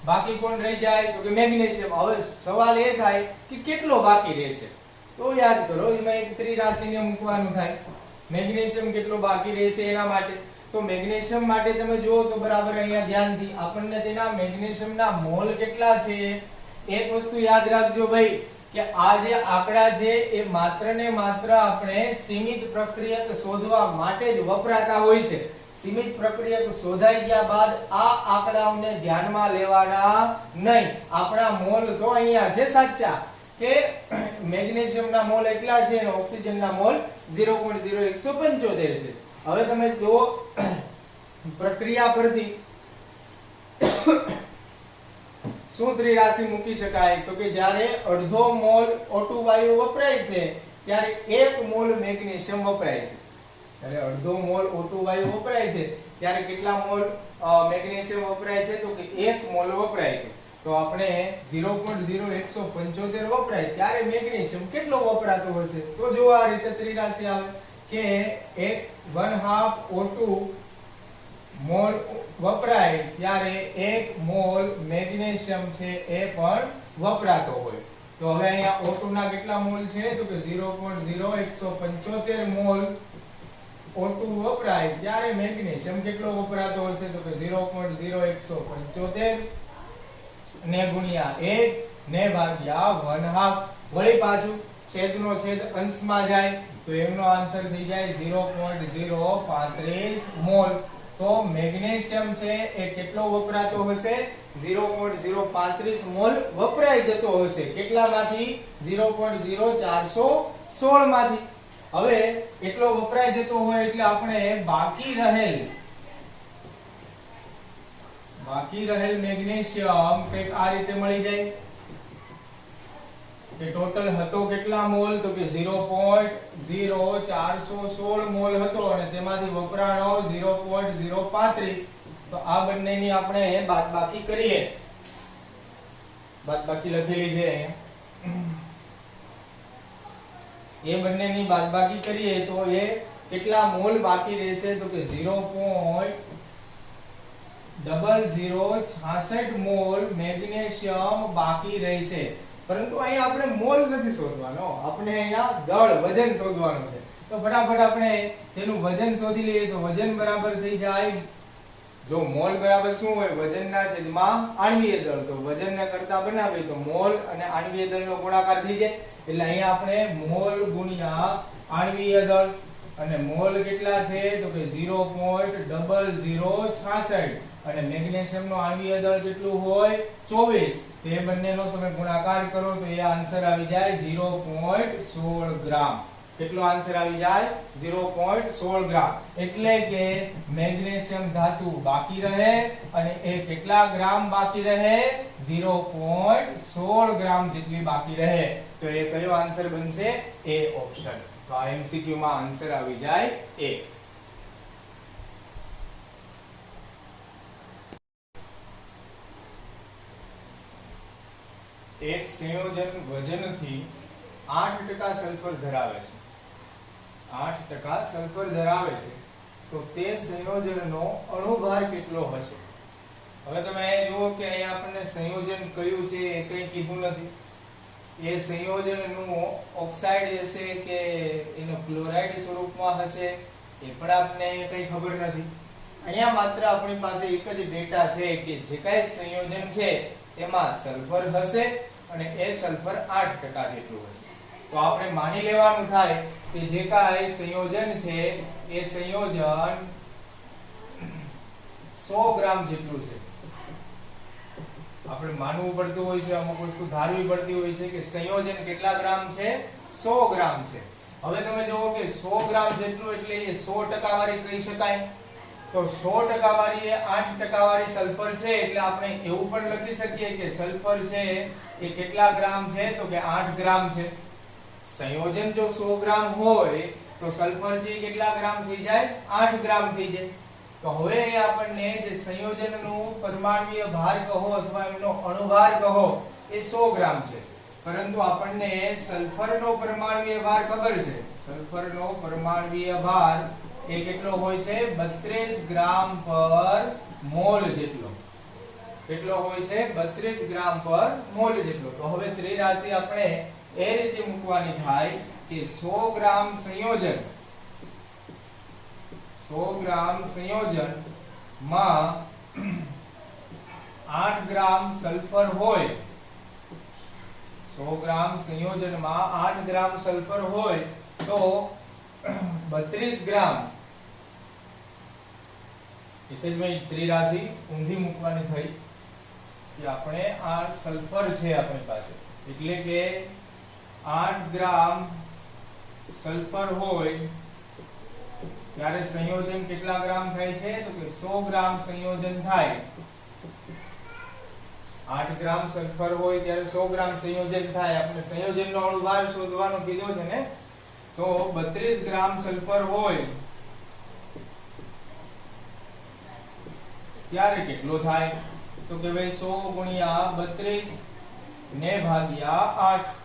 બાકી કોણ રહી જાય? તો કે મેગ્નેશિયમ. હવે સવાલ એ થાય કે કેટલો બાકી રહેશે? તો યાદ કરો, એમાં એક ત્રિરાશિને મૂકવાનું થાય. મેગ્નેશિયમ કેટલો બાકી રહેશે એના માટે. તો મેગ્નેશિયમ માટે તમે જુઓ તો બરાબર અહીંયા ધ્યાનથી આપણને તેના મેગ્નેશિયમના મોલ કેટલા છે એક વસ્તુ યાદ રાખજો ભાઈ, કે આ જે આંકડા છે એ માત્ર ને માત્ર આપણે સીમિત પ્રક્રિયક શોધવા માટે જ વપરાતા હોય છે. સીમિત પ્રક્રિયક શોધાઈ ગયા બાદ આ આંકડાઓને ધ્યાનમાં લેવાના નહીં. આપણા મોલ તો અહીંયા છે સાચા, કે મેગ્નેશિયમના મોલ એટલા છે અને ઓક્સિજનના મોલ 0.0175 છે. હવે તમે જુઓ પ્રક્રિયા પરથી શું ત્રિરાશિ મૂકી શકાય? તો કે જ્યારે અડધો મોલ O2 વાયુ વપરાય છે ત્યારે 1 મોલ મેગ્નેશિયમ વપરાય છે. જ્યારે અડધો મોલ O2 વાયુ વપરાય છે ત્યારે કેટલા મોલ મેગ્નેશિયમ વપરાય છે? તો કે 1 મોલ વપરાય છે. તો આપણે 0.0175 વપરાય ત્યારે મેગ્નેશિયમ કેટલો વપરાતો હશે? તો જો આ રીતે ત્રિરાશિ આવે કે 1/2 O2 મોલ વપરાય ત્યારે 1 મોલ મેગ્નેશિયમ છે એ પણ વપરાતો હોય. તો હવે અહીંયા O2 ના કેટલા મોલ છે? તો કે 0.0175 મોલ O2 વપરાય ત્યારે મેગ્નેશિયમ કેટલો વપરાતો હશે? તો કે 0.0175 ને ગુણ્યા 1 ને ભાગ્યા 1/2. વળી પાછું છેદનો છેદ અંશમાં જાય તો એમનો આન્સર થઈ જાય 0.035 મોલ. તો મેગ્નેશિયમ છે એ કેટલો વપરાતો હશે? 0.035 મોલ વપરાઈ જતો હશે. કેટલામાંથી? 0.0416 માંથી. હવે એટલો વપરાઈ જતો હોય એટલે આપણે બાકી રહેલ મેગ્નેશિયમ કંઈક આ રીતે મળી જાય કે ટોટલ હતો કેટલા મોલ? તો કે 0.0416 મોલ હતો અને તેમાંથી વપરાણો 0.035. તો આ બંનેની આપણે બાદબાકી કરીએ. બાદબાકી લખેલી છે એ બંનેની બાદબાકી કરીએ તો એ કેટલા મોલ બાકી રહેશે? તો કે 0.0066 મોલ મેગ્નેશિયમ બાકી રહેશે. પરંતુ અહીંયા આપણે મોલ નથી શોધવાનો, આપણે અહીંયા દળ વજન શોધવાનું છે. તો ફટાફટ આપણે તેનું વજન શોધી લઈએ. તો વજન બરાબર થઈ જાય, જો મોલ બરાબર શું હોય? વજનના છેદમાં આણ્વીય દળ. તો વજનને કરતા બનાવીએ તો મોલ અને આણ્વીય દળનો ગુણાકાર થઈ જાય. એટલે અહીંયા આપણે મોલ ગુણ્યા આણ્વીય દળ, અને મોલ કેટલા છે? તો કે 0.0066 અને મેગ્નેશિયમનો આણ્વીય દળ કેટલું હોય? 24. તે બંનેનો તમે ગુણાકાર કરો તો એ આન્સર આવી જાય 0.16 ગ્રામ. કેટલો આન્સર આવી જાય? 0.16 ગ્રામ. એટલે કે મેગ્નેશિયમ ધાતુ બાકી રહે અને એ કેટલા ગ્રામ બાકી રહે? 0.16 ગ્રામ જેટલી બાકી રહે. તો એ કયો આન્સર બનશે? એ ઓપ્શન. તો આ એમસીક્યુ માં આન્સર આવી જાય એ. એક સંયોજન વજનથી 8% સલ્ફર ધરાવે છે. 8% સલ્ફર ધરાવે છે તો તે સંયોજનનો અણુભાર કેટલો હશે? હવે તમે જુઓ કે અહીંયા આપણને સંયોજન કયું છે એ કંઈ કીધું નથી. એ સંયોજનનું ઓક્સાઇડ હશે કે એનો ક્લોરાઇડ સ્વરૂપમાં હશે એ પણ આપને કંઈ ખબર નથી. અહીંયા માત્ર આપણી પાસે એક જ ડેટા છે કે જે કાંઈ સંયોજન છે એમાં સલ્ફર હશે અને એ સલ્ફર 8% જેટલું હશે. તો આપણે માની લેવાનું થાય કે જે કાંઈ સંયોજન છે એ સંયોજન 100 ગ્રામ જેટલું છે. આપણે માનવું પડતું હોય છે, અમુક વસ્તુ ધારવી પડતી હોય છે કે સંયોજન કેટલા ગ્રામ છે? 100 ગ્રામ છે. હવે તમે જુઓ કે 100 ગ્રામ જેટલું એટલે એ 100% વાળી કહી શકાય. તો 100% વાળી એ 8% વાળી સલ્ફર છે એટલે આપણે એવું પણ લખી શકીએ કે સલ્ફર છે એ કેટલા ગ્રામ છે? તો કે 8 ગ્રામ છે. સંયોજન જો 100 ગ્રામ હોય તો સલ્ફર છે કેટલા ગ્રામ થઈ જાય? 8 ગ્રામ થઈ જાય. તો હવે આપણને જે સંયોજનનું પરમાણુય ભાર કહો અથવા એમનો અણુભાર કહો એ 100 ગ્રામ છે, પરંતુ આપણને સલ્ફરનો પરમાણુય ભાર ખબર છે. સલ્ફરનો પરમાણુય ભાર એ કેટલો હોય છે? 32 ગ્રામ પર મોલ જેટલો. કેટલો હોય છે? 32 ગ્રામ પર મોલ જેટલો. તો હવે ત્રિરાશિ આપણે એ રીતે મૂકવાની થાય કે 100 ગ્રામ સંયોજન 100 ગ્રામ સંયોજન માં 8 ગ્રામ સલ્ફર હોય. 100 ગ્રામ સંયોજનમાં 8 ગ્રામ સલ્ફર હોય તો 32 ગ્રામ એટલે જ મેં ત્રિરાશિ ઊંધી મૂકવાની થઈ કે આપણે આ સલ્ફર છે આપણી પાસે એટલે કે 8 ગ્રામ સલ્ફર હોય ત્યારે સંયોજન કેટલા ગ્રામ થાય છે? તો કે 100 ગ્રામ સંયોજન થાય. 8 ગ્રામ સલ્ફર હોય ત્યારે 100 ગ્રામ સંયોજન થાય. આપણે સંયોજનનો અણુભાર શોધવાનો કીધો છે ને, તો 32 ગ્રામ સલ્ફર હોય ત્યારે કેટલો થાય? તો કે ભાઈ 100 ગુણ્યા 32 ને ભાગ્યા 8.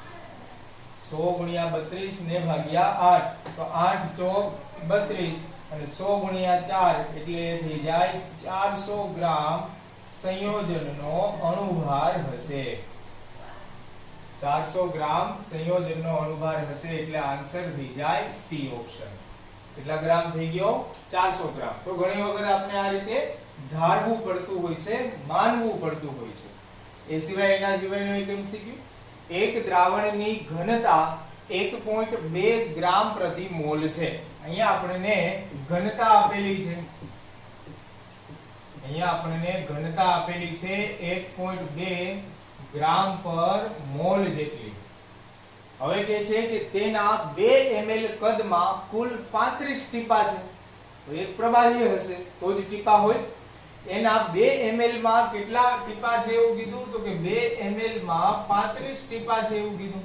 100 ગુણ્યા 32 ને ભાગ્યા 8 તો 8 ચોક 32 અને 100 ગુણ્યા 4 એટલે થઈ જાય 400 ગ્રામ સંયોજનનો અણુભાર હશે. 400 ગ્રામ સંયોજનનો અણુભાર હશે એટલે આન્સર થઈ જાય સી ઓપ્શન. કેટલા ગ્રામ થઈ ગયો? 400 ગ્રામ. તો ઘણી વખત આપણે આ રીતે ધારવું પડતું હોય છે, માનવું પડતું હોય છે. એ સિવાય એના સિવાયનો એક એમસીક્યુ, એક દ્રાવણની ઘનતા 1.2 ગ્રામ પ્રતિ મોલ છે. અહીંયા આપણને ઘનતા આપેલી છે. અહીંયા આપણને ઘનતા આપેલી છે 1.2 ગ્રામ પર મોલ જેટલી. હવે કે છે કે તેના 2 ml કદમાં કુલ 35 ટીપા છે. તો એક પ્રવાહી હશે તો જ ટીપા હોય. એના 2 ml માં કેટલા ટીપા છે એવું કીધું? તો કે 2 ml માં 35 ટીપા છે એવું કીધું.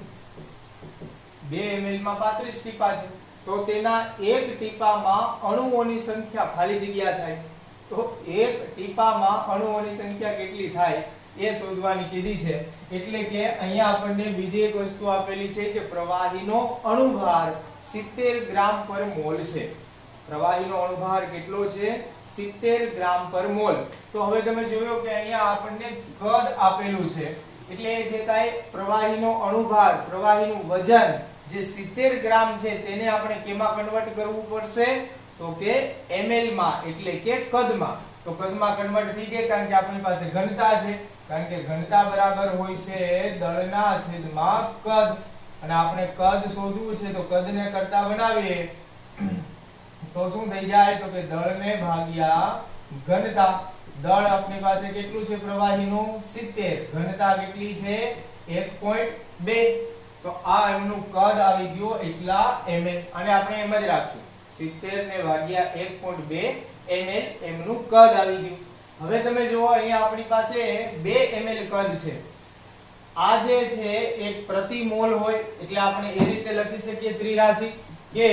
2 ml માં 35 ટીપા છે તો તેના એક ટીપામાં અણુઓની સંખ્યા ખાલી જગ્યા થાય. તો એક ટીપામાં અણુઓની સંખ્યા કેટલી થાય એ શોધવાની કીધી છે. એટલે કે અહીંયા આપણને બીજી એક વસ્તુ આપેલી છે કે પ્રવાહીનો અણુભાર 70 ગ્રામ પર મોલ છે. પ્રવાહીનો અણુભાર કેટલો છે? 70 ગ્રામ પર મોલ. તો હવે તમે જોયો કે અહીંયા આપણને કદ આપેલું છે એટલે જે કાંઈ પ્રવાહીનો અણુભાર, પ્રવાહીનું વજન જે 70 ગ્રામ છે તેને આપણે કેમાં કન્વર્ટ કરવું પડશે? તો કે ml માં એટલે કે કદમાં. તો કદમાં કન્વર્ટ થઈ જાય કારણ કે આપણી પાસે ઘનતા છે. કારણ કે ઘનતા બરાબર હોય છે દળના છેદમાં કદ. અને આપણે કદ શોધવું છે તો કદને કરતા બનાવીએ તો શું થઈ જાય? તો કે દળને ભાગ્યા ઘનતા. દળ આપણી પાસે કેટલું છે પ્રવાહીનું? 70. ઘનતા કેટલી છે? 1.2. તો આ એમનું કદ આવી ગયું એટલા ml. અને આપણે એમ જ રાખશું 70 ને ભાગ્યા 1.2 ml એમનું કદ આવી ગયું. હવે તમે જુઓ અહીંયા આપણી પાસે 2 ml કદ છે. આ જે છે એક પ્રતિ મોલ હોય એટલે આપણે એ રીતે લખી શકીએ ત્રિરાશિ કે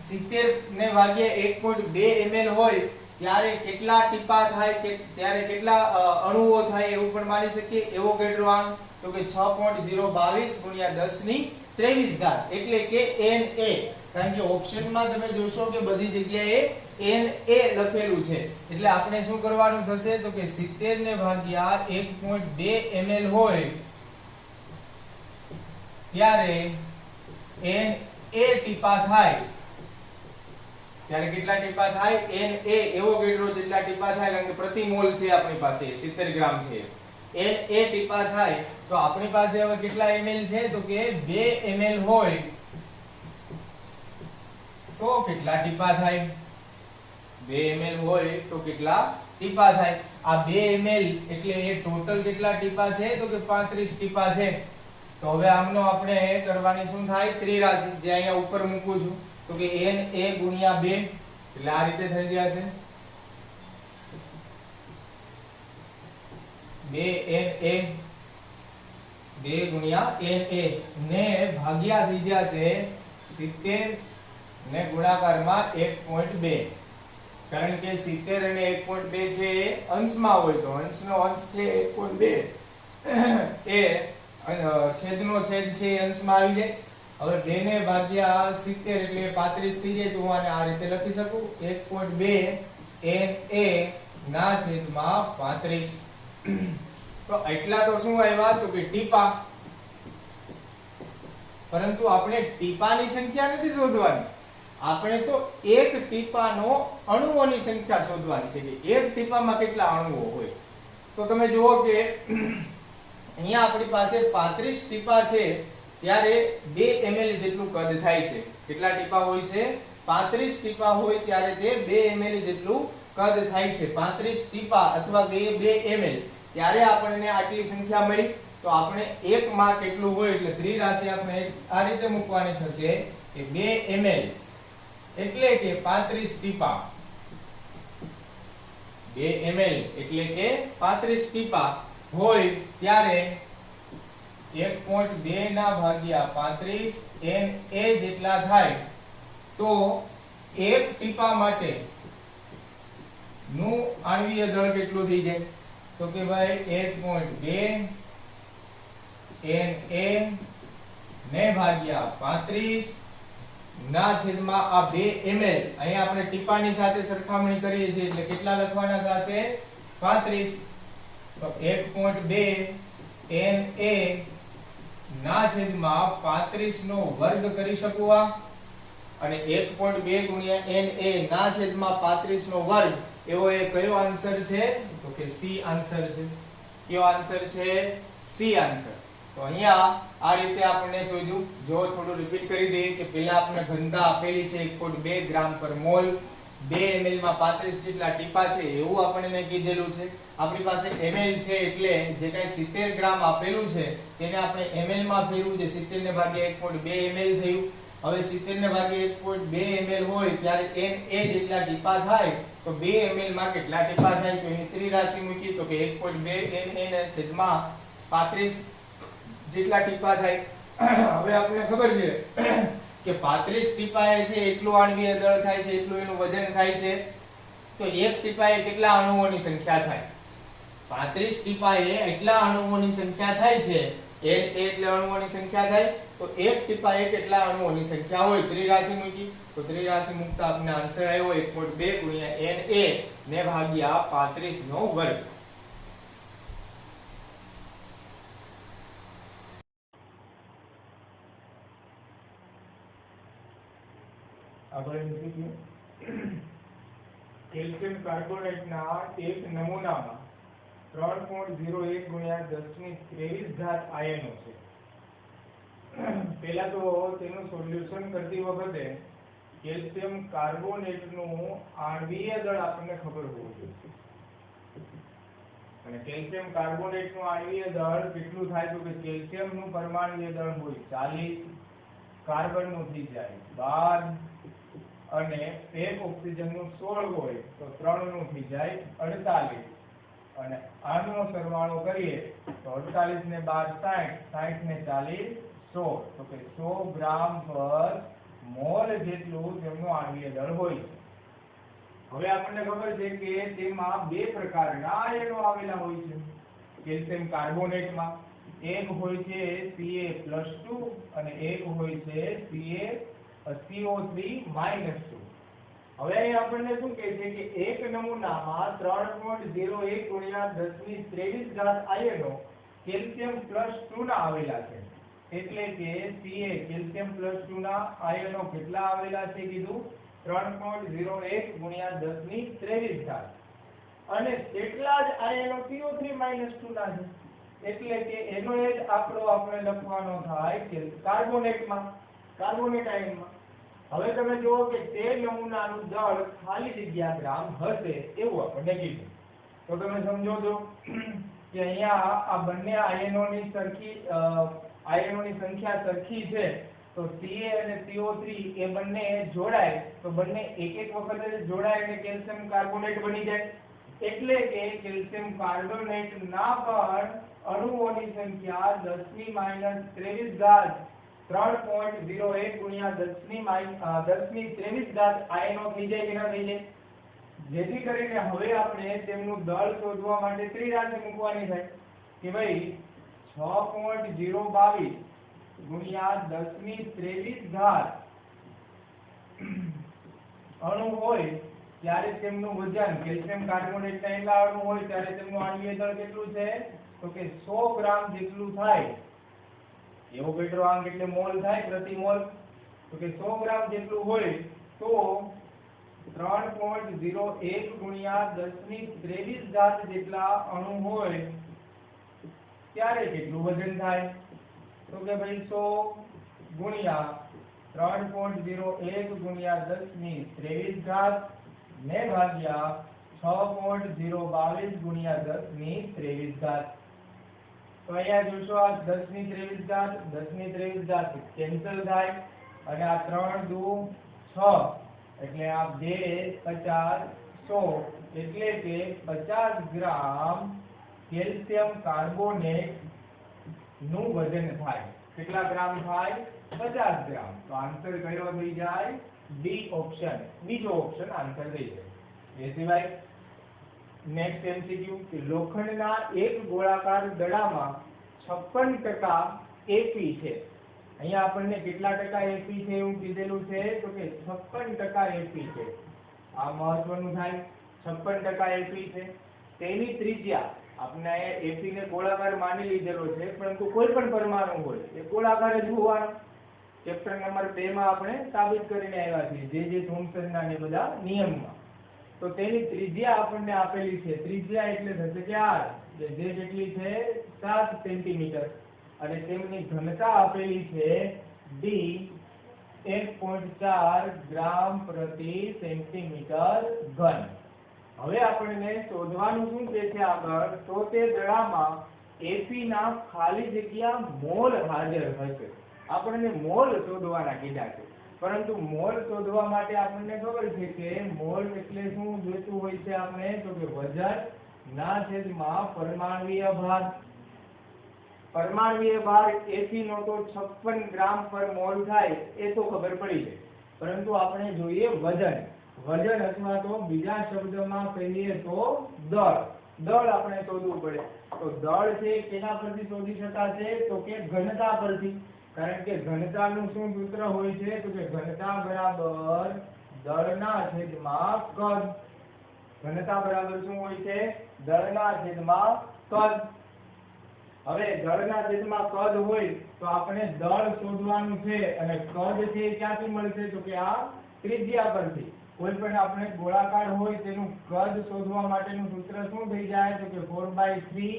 70 ને ભાગ્યા 1.2 ml હોય ત્યારે કેટલા ટીપા થાય કે ત્યારે કેટલા અણુઓ થાય એવું પણ માની શકીએ. એવોગેડ્રો તો કે 6.022 ગુણ્યા 10 ની 23 ઘાત એટલે કે Na. કારણ કે ઓપ્શનમાં તમે જોશો કે બધી જગ્યાએ Na લખેલું છે એટલે આપણે શું કરવાનું થશે? તો કે 70 ને ભાગ્યા 1.2 ml હોય ત્યારે Na ટીપા થાય ત્યારે કેટલા ટીપા થાય Na એવોગાડ્રો જેટલા ટીપા થાય કારણ કે પ્રતિ મોલ છે આપણી પાસે 70 ગ્રામ છે Na ટીપા થાય તો આપણી પાસે હવે કેટલા ml છે તો કે 2 ml હોય તો કેટલા ટીપા થાય 2 ml હોય તો કેટલા ટીપા થાય આ 2 ml એટલે એ ટોટલ કેટલા ટીપા છે તો કે 35 ટીપા છે તો હવે આમનો આપણે કરવાની શું થાય ત્રિરાશિ જે અહીંયા ઉપર મૂકું છું તો કે Na ગુણ્યા 2 એટલે આ રીતે થઈ જશે 2Na 2 ગુણ્યા Na ને ભાગ્યા થઈ જશે 70 ને ગુણાકારમાં 1.2 કારણ કે 70 અને 1.2 છે એ અંશમાં હોય તો અંશનો અંશ છે 1.2 એ છેદનો છેદ છે એ અંશમાં આવી જાય હવે 2 ને ભાગ્યા 70 એટલે 35 થઈ જાય તો હું આને આ રીતે લખી શકું 1.2 Na ના છેદમાં 35 તો એટલા તો શું આવ્યા તો કે ટીપા પરંતુ આપણે ટીપાની સંખ્યા નથી શોધવાની આપણે તો એક ટીપાનો અણુઓની સંખ્યા શોધવાની છે કે એક ટીપામાં કેટલા અણુઓ હોય તો તમે જુઓ કે અહીંયા આપણી પાસે 35 ટીપા છે ત્યારે 2 ml જેટલું કદ થાય છે કેટલા ટીપા હોય છે 35 ટીપા હોય ત્યારે તે 2 ml જેટલું કદ થાય છે 35 ટીપા અથવા 2 ml ત્યારે આપણને આટલી સંખ્યા મળી તો આપણે એક માં કેટલું હોય એટલે ત્રિરાશિ આપણે આ રીતે મૂકવાની થશે કે 2 ml એટલે કે 35 ટીપા 2 ml એટલે કે 35 ટીપા હોય ત્યારે 1.2 ના ભાગ્યા 35 Na જેટલા થાય તો એક ટીપા માટે નું આણ્વીય દળ કેટલું થઈ જાય તો કે ભાઈ 1.2 Na ને ભાગ્યા 35 ના છેદમાં આ 2 ml અહીંયા આપણે ટીપાની સાથે સરખામણી કરીએ છીએ એટલે કેટલા લખવાના થશે 35 તો 1.2 Na ના છેદમાં 35 નો વર્ગ કરી શકું આ અને 1.2 ગુણ્યા Na ના છેદમાં 35 નો વર્ગ એવો એ કયો આન્સર છે તો કે સી આન્સર છે કયો આન્સર છે સી આન્સર તો અહીંયા આ રીતે આપણે શોધ્યું જો થોડું રિપીટ કરી દઈએ કે પહેલા આપણે ઘનતા આપેલી છે 1.2 ગ્રામ પર મોલ 2 ml માં 35 જેટલા ટીપા છે એવું આપણને કીધેલું છે આપણી પાસે ml છે એટલે જે કાઈ 70 ગ્રામ આપેલું છે તેને આપણે ml માં ફેરવું છે 70 ને ભાગ્યા 1.2 ml થયું હવે 70 ને ભાગ્યા 1.2 ml હોય ત્યારે Na જેટલા ટીપા થાય તો 2 ml માં કેટલા ટીપા થાય તો એની ત્રિરાશિ મૂકી તો કે 1.2 Na ને છેદમાં 35 જેટલા ટીપા થાય હવે આપણને ખબર છે કે 35 ટીપાએ છે એટલું આણ્વીય દળ થાય છે એટલું એનું વજન થાય છે તો એક ટીપાએ કેટલા અણુઓની સંખ્યા થાય 35 ટીપાએ એટલા અણુઓની સંખ્યા થાય છે Na એટલે અણુઓની સંખ્યા થાય તો એક ટીપાએ કેટલા અણુઓની સંખ્યા હોય ત્રિરાશિ મૂકી તો ત્રિરાશિ મૂકતા આપણને આન્સર આવ્યો 1.2 ગુણ્યા Na ને ભાગ્યા 35 નો વર્ગ આગળ કેલ્શિયમ કાર્બોનેટના એક નમૂનામાં 3.01 ગુણ્યા 1023 ઘાત આયનો છે પહેલા તો તેનું સોલ્યુશન કરતી વખતે કેલ્શિયમ કાર્બોનેટનું આણ્વીય દળ આપણને ખબર હોવું જોઈએ અને કેલ્શિયમ કાર્બોનેટનું આણ્વીય દળ કેટલું થાય તો કે કેલ્શિયમનું પરમાણ્વીય દળ હોય 40 કાર્બનનું થઈ જાય 12 અને એક ઓક્સિજનનું 16 હોય તો 3 નું થઈ જાય 48 અને આનો સરવાળો કરીએ તો 48 ને 12 60 ને 40 100 તો કે 100 ગ્રામ પર મોલ જેટલું તેમનું આણ્વીય દળ હોય છે હવે આપણને ખબર છે કે તેમાં બે પ્રકારના આયનો આવેલા હોય છે કેલ્શિયમ કાર્બોનેટમાં એક હોય છે Ca+2 અને એક હોય છે CO3-2 હવે અહીં આપણને શું કહે છે કે એક નમૂનામાં 3.01 ગુણ્યા 1023 ઘાત આયનો કેલ્શિયમ+2 ના આવેલા છે એટલે કે Ca કેલ્શિયમ+2 ના આયનો કેટલા આવેલા છે કીધું 3.01 ગુણ્યા 10 ની 23 ઘાત અને તેટલા જ આયનો CO3 2 ના છે એટલે કે એનો એ જ આંકડો આપણે લખવાનો થાય કે કાર્બોનેટમાં કાર્બોનેટ આયનમાં હવે તમે જુઓ કે તે નમૂનાનું દળ ખાલી જગ્યા ગ્રામ હશે એવું આપણને કીધું તો તમે સમજો છો કે અહીંયા આ બંને આયનોની સંખ્યા સરખી છે તો Ca અને CO3 એ બંને જોડાય તો બંને એક એક વખત જ જોડાય અને કેલ્શિયમ કાર્બોનેટ બની જાય એટલે કે કેલ્શિયમ કાર્બોનેટ ના પણ અણુઓની સંખ્યા 10 ની -23 ઘાત 3.01 ગુણ્યા 10 ની 23 ઘાત આયનો થઈ જાય કે ના થઈ જાય જેથી કરીને હવે આપણે તેમનું દળ શોધવા માટે ત્રિરાશિ મૂકવાની થાય કે ભાઈ 6.022 ગુણ્યા 10 ની 23 ઘાત અણુ હોય ત્યારે તેમનું વજન કેલ્શિયમ કાર્બોનેટ ના એટલા અણુ હોય ત્યારે તેમનું આણ્વીય દળ કેટલું છે તો કે 100 ગ્રામ જેટલું થાય એવોગાડ્રો આંક એટલે મોલ થાય પ્રતિ મોલ તો કે 100 ગ્રામ જેટલું હોય તો 3.01 ગુણ્યા 10 ની 23 ઘાત જેટલા અણુ હોય ત્યારે કેટલું વજન થાય તો કે ભાઈ 100 ગુણ્યા 3.01 ગુણ્યા 10 ની 23 ઘાત ને ભાગ્યા 6.022 ગુણ્યા 10 ની 23 ઘાત તો અહીંયા જોશો આ 10 ની 23 ઘાત 10 ની 23 ઘાત કેન્સલ થાય અને આ 3 દુ 6 એટલે આ 2 50 100 એટલે કે 50 ગ્રામ કેલ્શિયમ કાર્બોનેટ નું વજન થાય કેટલા ગ્રામ થાય 50 ગ્રામ તો આન્સર કયો થઈ જાય ડી ઓપ્શન બીજો ઓપ્શન આન્સર થઈ જાય એ સિવાય નેક્સ્ટ એમસીક્યુ કે લોખંડના એક ગોળાકાર દડામાં 56% Fe છે અહીંયા આપણને કેટલા ટકા Fe છે એવું કીધેલું છે તો કે 56% Fe છે આ મહત્વનું થાય 56% Fe છે તેની ત્રિજ્યા આપણે Fe ને ગોળાકાર માની લીધેલો છે પરંતુ કોઈ પણ પરમાણુ હોય એ ગોળાકાર જ હોવાનો ચેપ્ટર નંબર 2 માં આપણે સાબિત કરીને આવ્યા છીએ જે થોમ્સનના ને બધા નિયમમાં તો તેની ત્રિજ્યા આપણને આપેલી છે ત્રિજ્યા એટલે થશે કે r જે કેટલી છે 7 સેન્ટીમીટર અને તેમની ઘનતા આપેલી છે d 1.4 ગ્રામ પ્રતિ સેન્ટીમીટર ઘન હવે આપણને શોધવાનું શું છે આગળ તો તે દડામાં Fe ના ખાલી જગ્યા મોલ હાજર હશે આપણને મોલ શોધવાના કીધા છે પરંતુ મોલ શોધવા માટે આપણને ખબર છે કે મોલ એટલે શું જોઈતું હોય છે આપણે તો કે વજન ના છેદમાં પરમાણુય ભાર Fe નો તો 56 ગ્રામ પર મોલ થાય એ તો ખબર પડી જાય પરંતુ આપણે જોઈએ વજન અથવા તો બીજા શબ્દમાં કહીએ તો દળ આપણે શોધવું પડે તો દળ છે કેના પરથી શોધી શકાશે તો કે ઘનતા પરથી કારણ કે ઘનતાનું શું સૂત્ર હોય છે તો કે ઘનતા બરાબર દળના છેદમાં કદ ઘનતા બરાબર શું હોય છે દળના છેદમાં કદ હવે દળના છેદમાં કદ હોય તો આપણે દળ શોધવાનું છે અને કદ છે ક્યાંથી મળશે તો કે આ ત્રિજ્યા પરથી કોઈ પણ આપણે ગોળાકાર હોય તેનું કદ શોધવા માટેનું સૂત્ર શું થઈ જાય તો કે 4/3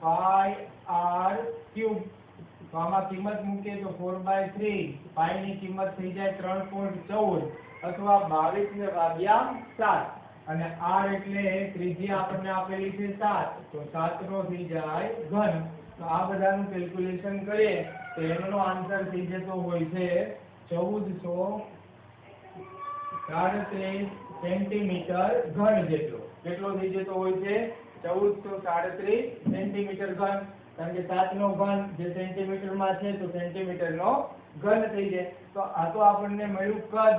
પાઈ r ક્યુબ તો આમાં કિંમત મૂકીએ તો 4/3 પાઈ ની કિંમત થઈ જાય 3.14 અથવા 22 ને ભાગ્યા 7 અને r એટલે ત્રિજ્યા આપણને આપેલી છે 7 તો 7 નો થઈ જાય ઘન તો આ બધાનું કેલ્ક્યુલેશન કરીએ તો એનો આન્સર થઈ જતો હોય છે 1437 સેન્ટીમીટર ઘન જેટલો કેટલો થઈ જતો હોય છે 1437 સેન્ટીમીટર ઘન કારણ કે 7 નો ઘન જે સેન્ટીમીટર માં છે તો સેન્ટીમીટર નો ઘન થઈ જાય તો આ તો આપણને મળ્યું કદ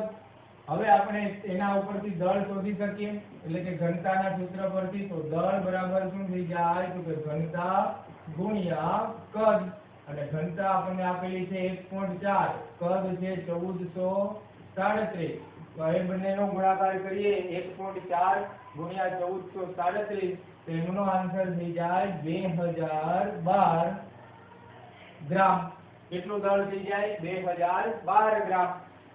હવે આપણે એના ઉપરથી દળ શોધી શકીએ એટલે કે ઘનતાના સૂત્ર પરથી તો દળ બરાબર શું થઈ જાય તો કે ઘનતા ગુણ્યા કદ અને ઘનતા આપણને આપેલી છે 1.4 કદ છે 1437 તો એ બંનેનો ગુણાકાર કરીએ 1.4 ગુણ્યા 1437 તો એનો આન્સર થઈ જાય 2012 ગ્રામ કેટલું દળ થઈ જાય 2012 ગ્રામ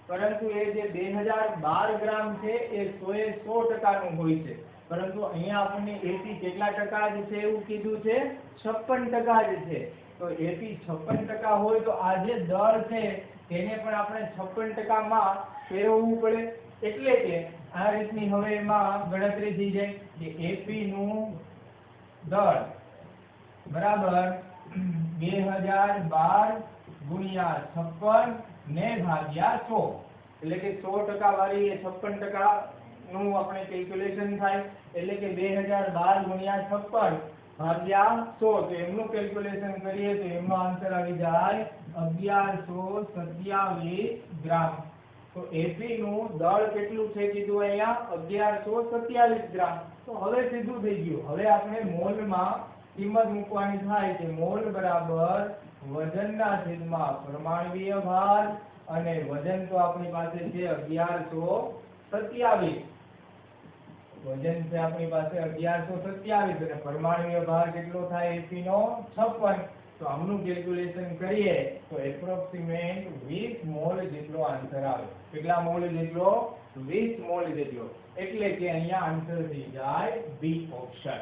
તો પરંતુ એ જે 2012 ગ્રામ છે એ 100% હોય છે, પરંતુ અહીંયા આપણને એપી કેટલા ટકા જ છે એવું કીધું છે, 56% જ છે. તો એપી 56% હોય તો આ જે દળ છે તેને પણ આપણે 56% માં ફેરવવું પડે. એટલે કે આ રીતની હવે એમાં ગણતરી થઈ જાય કે એપી નું દળ બરાબર 2012 ગુણ્યા 56 ને ભાગ્યા 100, એટલે કે 100% વાળી એ 56% નું આપણે કેલ્ક્યુલેશન થાય, એટલે કે 2012 ગુણ્યા 56 ભાગ્યા 100, તો એમનું કેલ્ક્યુલેશન કરીએ તો એમનો આન્સર આવી જાય 1127 ગ્રામ. તો એપી નું દળ કેટલું છે કીધું અહીંયા 1127 ગ્રામ. તો હવે સીધું થઈ ગયું, હવે આપણે મોલમાં કિંમત મૂકવાની થાય કે મોલ બરાબર વજનના છેદમાં પરમાણુય ભાર, અને વજન તો આપણી પાસે છે 1127, વજન છે આપણી પાસે 1127 અને પરમાણુય ભાર કેટલો થાય એપી નો 56. તો આમનું કેલ્ક્યુલેશન કરીએ તો એપ્રોક્સિમેટ 20 મોલ જેટલો આન્સર આવે. કેટલા મોલ જેટલો? 20 મોલ જેટલો. એટલે કે અહીંયા આન્સર થઈ જાય બી ઓપ્શન.